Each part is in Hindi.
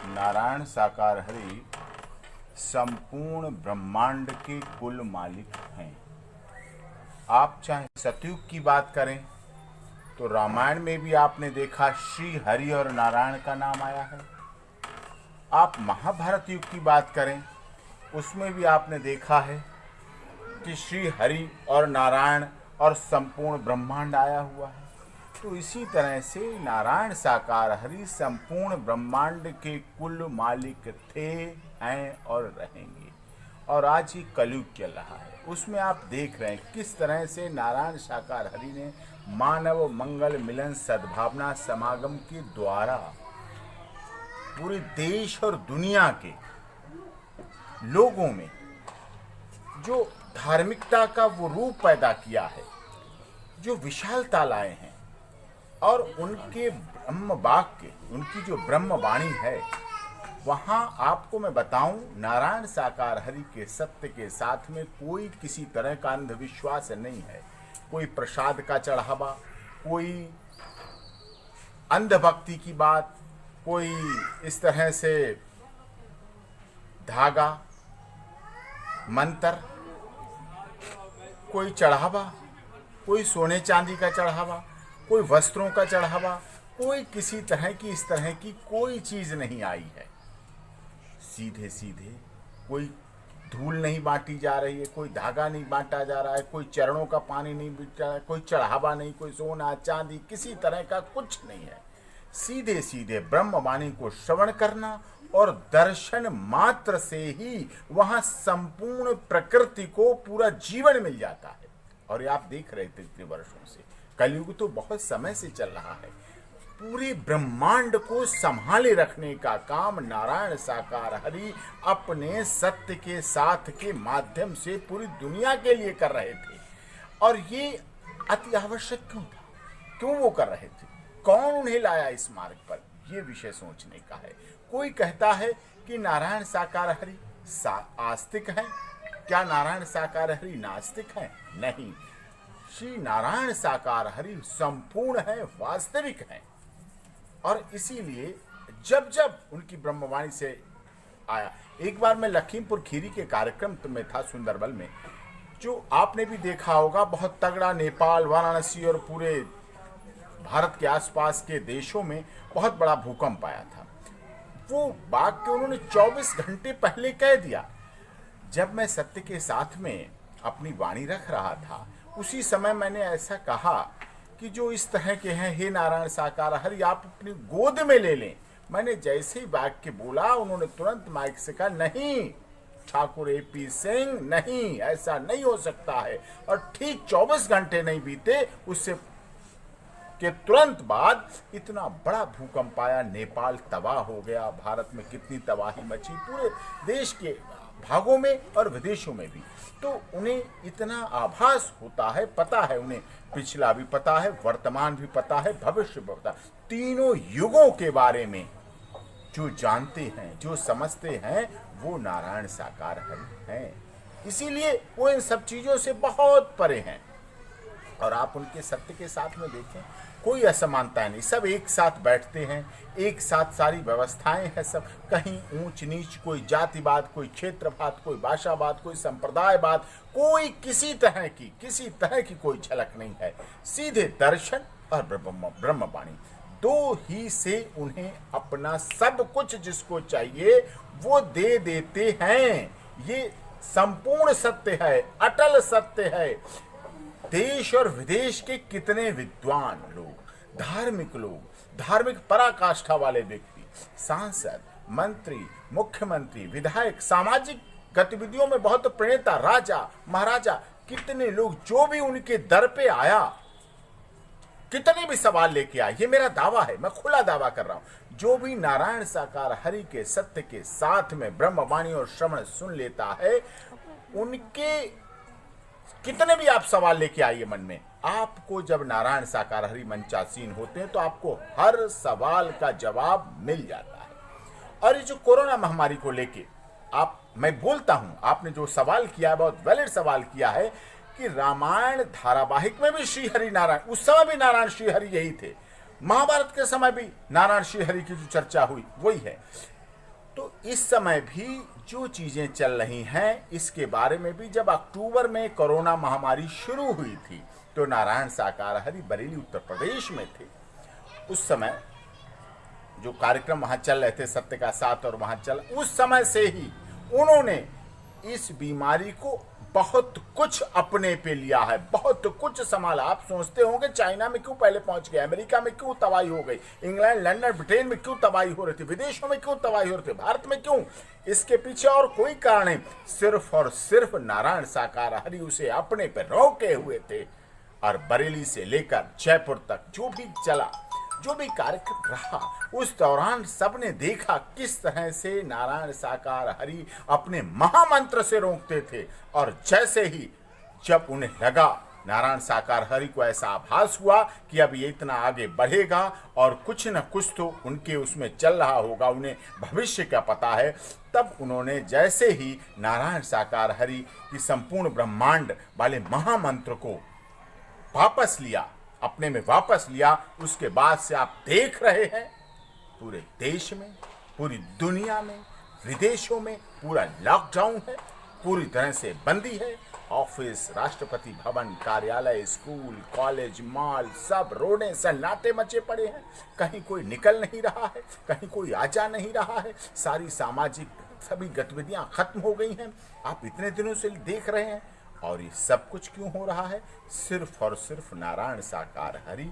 नारायण साकार हरि संपूर्ण ब्रह्मांड के कुल मालिक हैं। आप चाहे सतयुग की बात करें तो रामायण में भी आपने देखा श्री हरि और नारायण का नाम आया है। आप महाभारत युग की बात करें उसमें भी आपने देखा है कि श्री हरि और नारायण और संपूर्ण ब्रह्मांड आया हुआ है। तो इसी तरह से नारायण साकार हरि संपूर्ण ब्रह्मांड के कुल मालिक थे, हैं और रहेंगे। और आज ये कलयुग चल रहा है, उसमें आप देख रहे हैं किस तरह से नारायण साकार हरि ने मानव मंगल मिलन सद्भावना समागम के द्वारा पूरे देश और दुनिया के लोगों में जो धार्मिकता का वो रूप पैदा किया है, जो विशालता लाए हैं और उनके ब्रह्म वाक्य, उनकी जो ब्रह्मवाणी है, वहाँ आपको मैं बताऊं नारायण साकार हरि के सत्य के साथ में कोई किसी तरह का अंधविश्वास नहीं है। कोई प्रसाद का चढ़ावा, कोई अंधभक्ति की बात, कोई इस तरह से धागा मंत्र, कोई चढ़ावा, कोई सोने चांदी का चढ़ावा, कोई वस्त्रों का चढ़ावा, कोई किसी तरह की इस तरह की कोई चीज नहीं आई है। सीधे सीधे कोई धूल नहीं बांटी जा रही है, कोई धागा नहीं बांटा जा रहा है, कोई चरणों का पानी नहीं बिक रहा है, कोई चढ़ावा नहीं, कोई सोना चांदी किसी तरह का कुछ नहीं है। सीधे सीधे ब्रह्मवाणी को श्रवण करना और दर्शन मात्र से ही वहां संपूर्ण प्रकृति को पूरा जीवन मिल जाता है। और ये आप देख रहे थे इतने वर्षों से, कलयुग तो बहुत समय से चल रहा है। पूरे ब्रह्मांड को संभाले रखने का काम नारायण साकार हरि अपने सत्य के साथ के माध्यम से पूरी दुनिया के लिए कर रहे थे। और ये अति आवश्यक क्यों था, क्यों वो कर रहे थे, कौन उन्हें लाया इस मार्ग पर, ये विषय सोचने का है। कोई कहता है कि नारायण साकार हरि आस्तिक हैं, क्या नारायण साकार हरि नास्तिक हैं? नहीं, श्री नारायण साकार हरि संपूर्ण है, वास्तविक है। और इसीलिए जब जब उनकी ब्रह्मवाणी से आया, एक बार मैं लखीमपुर खीरी के कार्यक्रम में था सुंदरबल में, जो आपने भी देखा होगा, बहुत तगड़ा नेपाल, वाराणसी और पूरे भारत के आसपास के देशों में बहुत बड़ा भूकंप आया था। वो वाक्य उन्होंने 24 घंटे पहले कह दिया। जब मैं सत्य के साथ में अपनी वाणी रख रहा था, उसी समय मैंने ऐसा कहा कि जो इस तरह के हैं, हे नारायण साकार हरि आप अपनी गोद में ले लें। मैंने जैसे ही वाक्य बोला, उन्होंने तुरंत माइक से कहा, नहीं ठाकुर AP सिंह, नहीं, ऐसा नहीं हो सकता है। और ठीक 24 घंटे नहीं बीते उससे के तुरंत बाद इतना बड़ा भूकंप आया, नेपाल तबाह हो गया, भारत में कितनी तबाही मची, पूरे देश के भागों में और विदेशों में भी। तो उन्हें इतना आभास होता है, पता है उन्हें, पिछला भी पता है, वर्तमान भी पता है, भविष्य भी पता है, तीनों युगों के बारे में जो जानते हैं, जो समझते हैं, वो नारायण साकार हरि हैं। इसीलिए वो इन सब चीजों से बहुत परे हैं। और आप उनके सत्य के साथ में देखें, कोई असमानता नहीं, सब एक साथ बैठते हैं, एक साथ सारी व्यवस्थाएं हैं, सब कहीं ऊंच नीच, कोई जातिवाद, कोई क्षेत्रवाद, कोई भाषावाद, कोई संप्रदायवाद, कोई किसी तरह की कोई झलक नहीं है। सीधे दर्शन और ब्रह्मवाणी, दो ही से उन्हें अपना सब कुछ जिसको चाहिए वो दे देते हैं। ये संपूर्ण सत्य है, अटल सत्य है। देश और विदेश के कितने विद्वान लोग, धार्मिक पराकाष्ठा वाले व्यक्ति, सांसद, मंत्री, मुख्यमंत्री, विधायक, सामाजिक गतिविधियों में बहुत प्रणेता, राजा महाराजा, कितने लोग जो भी उनके दर पे आया, कितने भी सवाल लेके आए, ये मेरा दावा है, मैं खुला दावा कर रहा हूं, जो भी नारायण साकार हरि के सत्य के साथ में ब्रह्मवाणी और श्रवण सुन लेता है, उनके कितने भी आप सवाल लेके आइए मन में, आपको जब नारायण साकार हरि मंचासीन होते हैं तो आपको हर सवाल का जवाब मिल जाता है। और ये जो कोरोना महामारी को लेके मैं बोलता हूं, आपने जो सवाल किया है, बहुत वैलिड सवाल किया है कि रामायण धारावाहिक में भी श्री हरि नारायण, उस समय भी नारायण श्री हरि यही थे, महाभारत के समय भी नारायण श्री हरि की जो चर्चा हुई वही है। इस समय भी जो चीज़ें चल रही हैं इसके बारे में भी, जब अक्टूबर में कोरोना महामारी शुरू हुई थी तो नारायण साकारहरि बरेली उत्तर प्रदेश में थे। उस समय जो कार्यक्रम वहाँ चल रहे थे सत्य का साथ, और वहाँ उस समय से ही उन्होंने इस बीमारी को बहुत कुछ अपने पे लिया है, बहुत कुछ संभाला। आप सोचते होंगे चाइना में क्यों पहले पहुंच गए, अमेरिका में क्यों तबाही हो गई, इंग्लैंड, लंदन, ब्रिटेन में क्यों तबाही हो रही थी, विदेशों में क्यों तबाही हो रही थी, भारत में क्यों? इसके पीछे और कोई कारण नहीं, सिर्फ और सिर्फ नारायण साकारहरि उसे अपने पे रोके हुए थे। और बरेली से लेकर जयपुर तक जो भी चला, जो भी कार्यक्रम रहा, उस दौरान सबने देखा किस तरह से नारायण साकारहरि अपने महामंत्र से रोकते थे। और जैसे ही जब उन्हें लगा, नारायण साकारहरि को ऐसा आभास हुआ कि अब ये इतना आगे बढ़ेगा और कुछ न कुछ तो उनके उसमें चल रहा होगा, उन्हें भविष्य का पता है, तब उन्होंने जैसे ही नारायण साकारहरि की संपूर्ण ब्रह्मांड वाले महामंत्र को वापस लिया, अपने में वापस लिया, उसके बाद से आप देख रहे हैं पूरे देश में, पूरी दुनिया में, विदेशों में पूरा लॉकडाउन है, पूरी तरह से बंदी है। ऑफिस, राष्ट्रपति भवन, कार्यालय, स्कूल, कॉलेज, मॉल, सब रोडें सन्नाटे मचे पड़े हैं। कहीं कोई निकल नहीं रहा है, कहीं कोई आ जा नहीं रहा है, सारी सामाजिक सभी गतिविधियां खत्म हो गई हैं। आप इतने दिनों से देख रहे हैं। और ये सब कुछ क्यों हो रहा है? सिर्फ और सिर्फ नारायण साकारहरि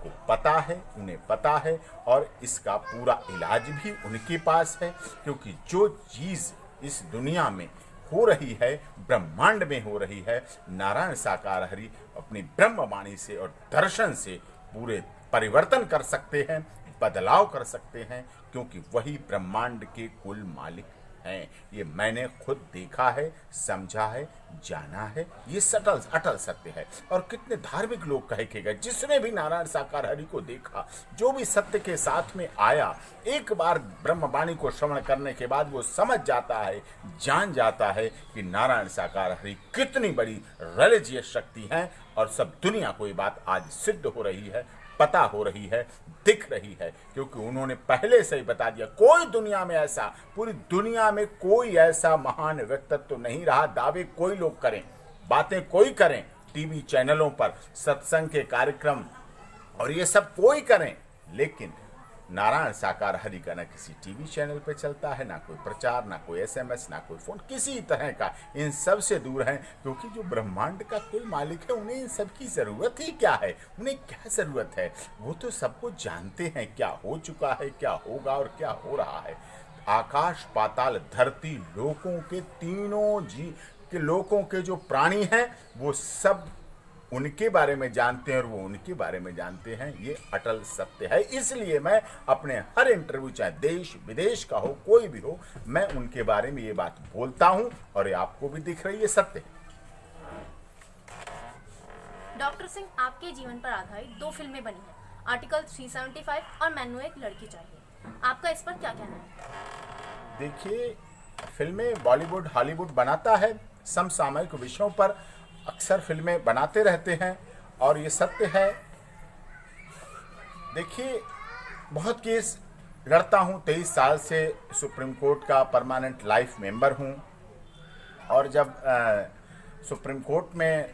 को पता है, उन्हें पता है, और इसका पूरा इलाज भी उनके पास है। क्योंकि जो चीज़ इस दुनिया में हो रही है, ब्रह्मांड में हो रही है, नारायण साकारहरि अपनी ब्रह्मवाणी से और दर्शन से पूरे परिवर्तन कर सकते हैं, बदलाव कर सकते हैं, क्योंकि वही ब्रह्मांड के कुल मालिक हैं। ये मैंने खुद देखा है, समझा है, जाना है, ये सटल अटल सत्य है। और कितने धार्मिक लोग कहेंगे, जिसने भी नारायण साकारहरि को देखा, जो भी सत्य के साथ में आया, एक बार ब्रह्मवाणी को श्रवण करने के बाद वो समझ जाता है, जान जाता है कि नारायण साकारहरि कितनी बड़ी रिलीजियस शक्ति है। और सब दुनिया को ये बात आज सिद्ध हो रही है, पता हो रही है, दिख रही है, क्योंकि उन्होंने पहले से ही बता दिया। कोई दुनिया में ऐसा, पूरी दुनिया में कोई ऐसा महान व्यक्तित्व तो नहीं रहा। दावे कोई लोग करें, बातें कोई करें, टीवी चैनलों पर सत्संग के कार्यक्रम और ये सब कोई करें, लेकिन नारायण साकारहरि का ना किसी टीवी चैनल पे चलता है, ना कोई प्रचार, ना कोई एसएमएस, ना कोई फोन, किसी तरह का। इन सब से दूर हैं, क्योंकि जो ब्रह्मांड का कुल मालिक है, उन्हें इन सब की ज़रूरत ही क्या है? उन्हें क्या ज़रूरत है? वो तो सब कुछ जानते हैं, क्या हो चुका है, क्या होगा और क्या हो रहा है। आकाश, पाताल, धरती, लोगों के तीनों के लोगों के जो प्राणी हैं, वो सब उनके बारे में जानते हैं और वो उनके बारे में जानते हैं। ये अटल सत्य है। इसलिए मैं अपने हर इंटरव्यू, चाहे देश विदेश का हो, कोई भी हो, मैं उनके बारे में ये बात बोलता हूं, और ये आपको भी दिख रही है, सत्य है। डॉक्टर सिंह, आपके जीवन पर आधारित 2 फिल्में बनी हैं, आर्टिकल 375 और मैनू एक लड़की चाहिए। आपका इस पर क्या कहना है? देखिए, फिल्में बॉलीवुड, हॉलीवुड बनाता है, समसामयिक विषयों पर अक्सर फिल्में बनाते रहते हैं, और ये सत्य है। देखिए, बहुत केस लड़ता हूँ, 23 साल से सुप्रीम कोर्ट का परमानेंट लाइफ मेंबर हूँ, और जब सुप्रीम कोर्ट में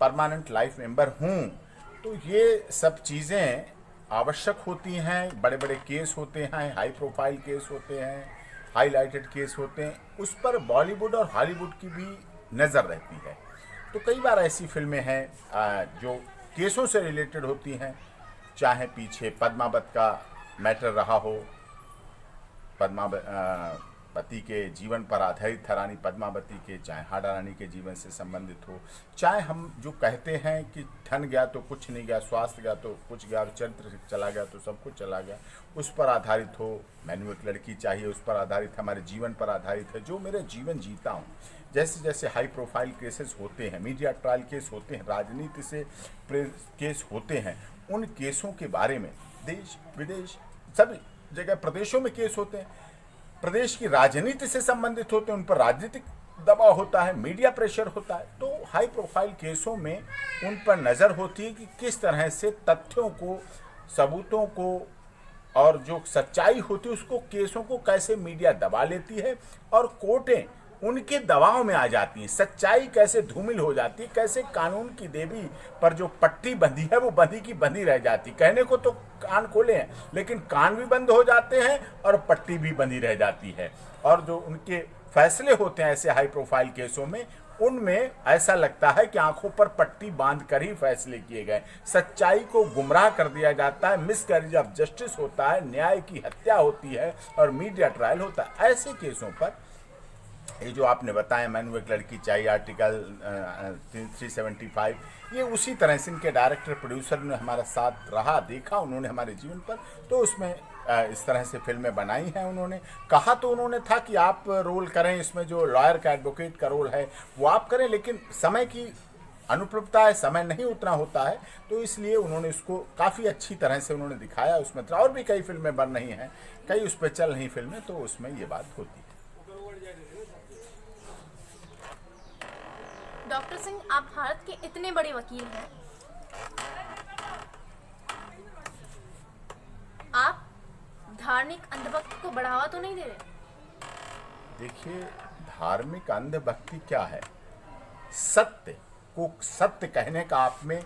परमानेंट लाइफ मेंबर हूँ तो ये सब चीज़ें आवश्यक होती हैं। बड़े बड़े केस होते हैं, हाई प्रोफाइल केस होते हैं, हाईलाइटेड केस होते हैं, उस पर बॉलीवुड और हॉलीवुड की भी नज़र रहती है। तो कई बार ऐसी फिल्में हैं जो केसों से रिलेटेड होती हैं, चाहे पीछे पद्मावत का मैटर रहा हो, पद्मावती के जीवन पर आधारित था, रानी पद्मावती के, चाहे हाड़ा रानी के जीवन से संबंधित हो, चाहे हम जो कहते हैं कि धन गया तो कुछ नहीं गया, स्वास्थ्य गया तो कुछ गया, चरित्र चला गया तो सब कुछ चला गया, उस पर आधारित हो। मैंने एक लड़की चाहिए, उस पर आधारित, हमारे जीवन पर आधारित है, जो मेरे जीवन जीता हूँ। जैसे जैसे हाई प्रोफाइल केसेस होते हैं, मीडिया ट्रायल केस होते हैं, राजनीति से केस होते हैं, उन केसों के बारे में देश विदेश सभी जगह, प्रदेशों में केस होते हैं, प्रदेश की राजनीति से संबंधित होते हैं, उन पर राजनीतिक दबाव होता है, मीडिया प्रेशर होता है। तो हाई प्रोफाइल केसों में उन पर नज़र होती है कि किस तरह से तथ्यों को, सबूतों को और जो सच्चाई होती है उसको, केसों को कैसे मीडिया दबा लेती है और कोर्टें उनके दबाव में आ जाती हैं, सच्चाई कैसे धूमिल हो जाती है, कैसे कानून की देवी पर जो पट्टी बंधी है वो बंधी की बंधी रह जाती। कहने को तो कान खोले हैं लेकिन कान भी बंद हो जाते हैं और पट्टी भी बंधी रह जाती है। और जो उनके फैसले होते हैं ऐसे हाई प्रोफाइल केसों में, उनमें ऐसा लगता है कि आंखों पर पट्टी बांध कर ही फैसले किए गए। सच्चाई को गुमराह कर दिया जाता है, मिसकैरेज ऑफ जस्टिस होता है, न्याय की हत्या होती है और मीडिया ट्रायल होता है। ऐसे केसों पर ये जो आपने बताया मैनुअल एक लड़की चाहिए, आर्टिकल 375, ये उसी तरह से इनके डायरेक्टर प्रोड्यूसर ने हमारा साथ रहा, देखा उन्होंने हमारे जीवन पर, तो उसमें इस तरह से फिल्में बनाई हैं। उन्होंने कहा तो उन्होंने था कि आप रोल करें, इसमें जो लॉयर का, एडवोकेट का रोल है वो आप करें, लेकिन समय की अनुपलब्धता है, समय नहीं उतना होता है, तो इसलिए उन्होंने उसको काफ़ी अच्छी तरह से उन्होंने दिखाया। उसमें और भी कई फिल्में बन रही हैं, कई उस पर चल रही फिल्में, तो उसमें ये बात होती है। डॉक्टर सिंह, आप भारत के इतने बड़े वकील हैं, आप धार्मिक अंधभक्ति को बढ़ावा तो नहीं दे रहे? देखिए, धार्मिक अंधभक्ति क्या है? सत्य को सत्य कहने का आप में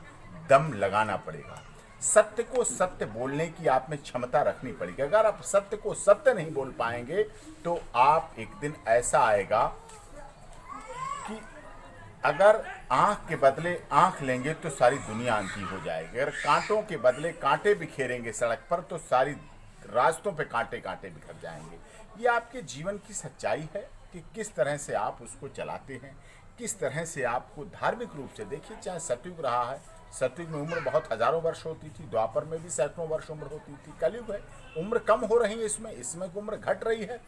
दम लगाना पड़ेगा, सत्य को सत्य बोलने की आप में क्षमता रखनी पड़ेगी। अगर आप सत्य को सत्य नहीं बोल पाएंगे तो आप एक दिन ऐसा आएगा कि अगर आंख के बदले आंख लेंगे तो सारी दुनिया अंधी हो जाएगी, अगर कांटों के बदले कांटे बिखेरेंगे सड़क पर तो सारी रास्तों पे कांटे कांटे बिखर जाएंगे। ये आपके जीवन की सच्चाई है कि किस तरह से आप उसको चलाते हैं, किस तरह से आपको धार्मिक रूप से। देखिए, चाहे सतयुग रहा है, सतयुग में उम्र बहुत हजारों वर्ष होती थी, द्वापर में भी सैकड़ों वर्ष उम्र होती थी, कलयुग है उम्र कम हो रही है, इसमें उम्र घट रही है।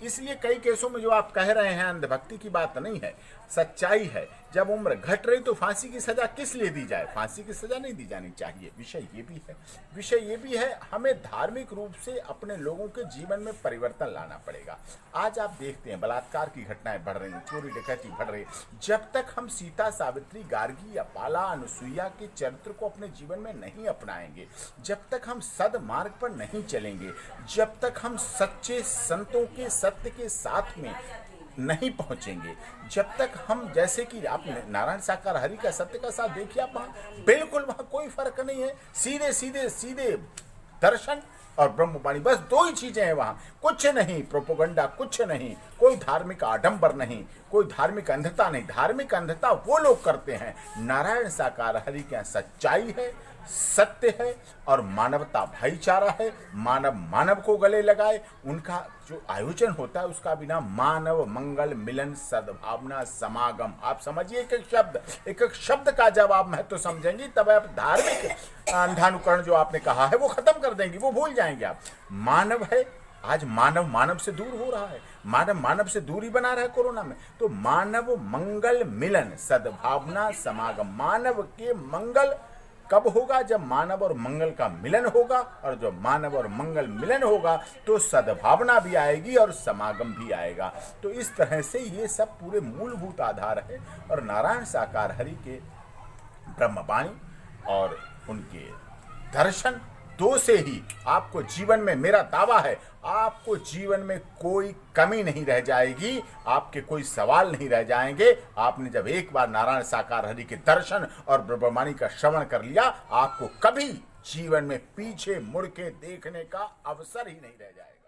इसलिए कई केसों में जो आप कह रहे हैं अंधभक्ति की बात नहीं है, सच्चाई है। जब उम्र घट रही तो फांसी की सजा किस लिए दी जाए? फांसी की सजा नहीं दी जानी चाहिए। विषय ये भी है हमें धार्मिक रूप से अपने लोगों के जीवन में परिवर्तन लाना पड़ेगा। आज आप देखते हैं बलात्कार की घटनाएं बढ़ रही हैं, चोरी डकैती बढ़ रही है। जब तक हम सीता, सावित्री, गार्गी या पाला, अनुसुईया के चरित्र को अपने जीवन में नहीं अपनाएंगे, जब तक हम सदमार्ग पर नहीं चलेंगे, जब तक हम सच्चे संतों के सत्य के साथ में नहीं पहुंचेंगे, जब तक हम, जैसे कि आपने नारायण साकार हरि का सत्य का साथ देखिए, आप वहां बिल्कुल वहां कोई फर्क नहीं है, सीधे सीधे सीधे दर्शन और ब्रह्मवाणी, बस दो ही चीजें हैं वहां, कुछ नहीं, प्रोपोगंडा कुछ नहीं, कोई धार्मिक आडंबर नहीं, कोई धार्मिक अंधता नहीं। धार्मिक अंधता वो लोग करते हैं, नारायण साकार हरि के सच्चाई है, सत्य है और मानवता, भाईचारा है, मानव मानव को गले लगाए। उनका जो आयोजन होता है उसका बिना मानव मंगल मिलन सद्भावना समागम, आप समझिए एक एक शब्द का जब आप महत्व समझेंगे तब आप धार्मिक अंधानुकरण जो आपने कहा है वो खत्म कर देंगे, वो भूल जाएंगे आप। मानव है, आज मानव मानव से दूर हो रहा है, मानव मानव से दूरी बना रहा है कोरोना में, तो मानव मंगल मिलन सद्भावना समागम। मानव के मंगल कब होगा? जब मानव और मंगल का मिलन होगा, और जब मानव और मंगल मिलन होगा तो सद्भावना भी आएगी और समागम भी आएगा। तो इस तरह से ये सब पूरे मूलभूत आधार है। और नारायण साकार हरि के ब्रह्मवाणी और उनके दर्शन, दो से ही आपको जीवन में, मेरा दावा है, आपको जीवन में कोई कमी नहीं रह जाएगी, आपके कोई सवाल नहीं रह जाएंगे। आपने जब एक बार नारायण साकार हरि के दर्शन और ब्रह्मवाणी का श्रवण कर लिया, आपको कभी जीवन में पीछे मुड़ के देखने का अवसर ही नहीं रह जाएगा।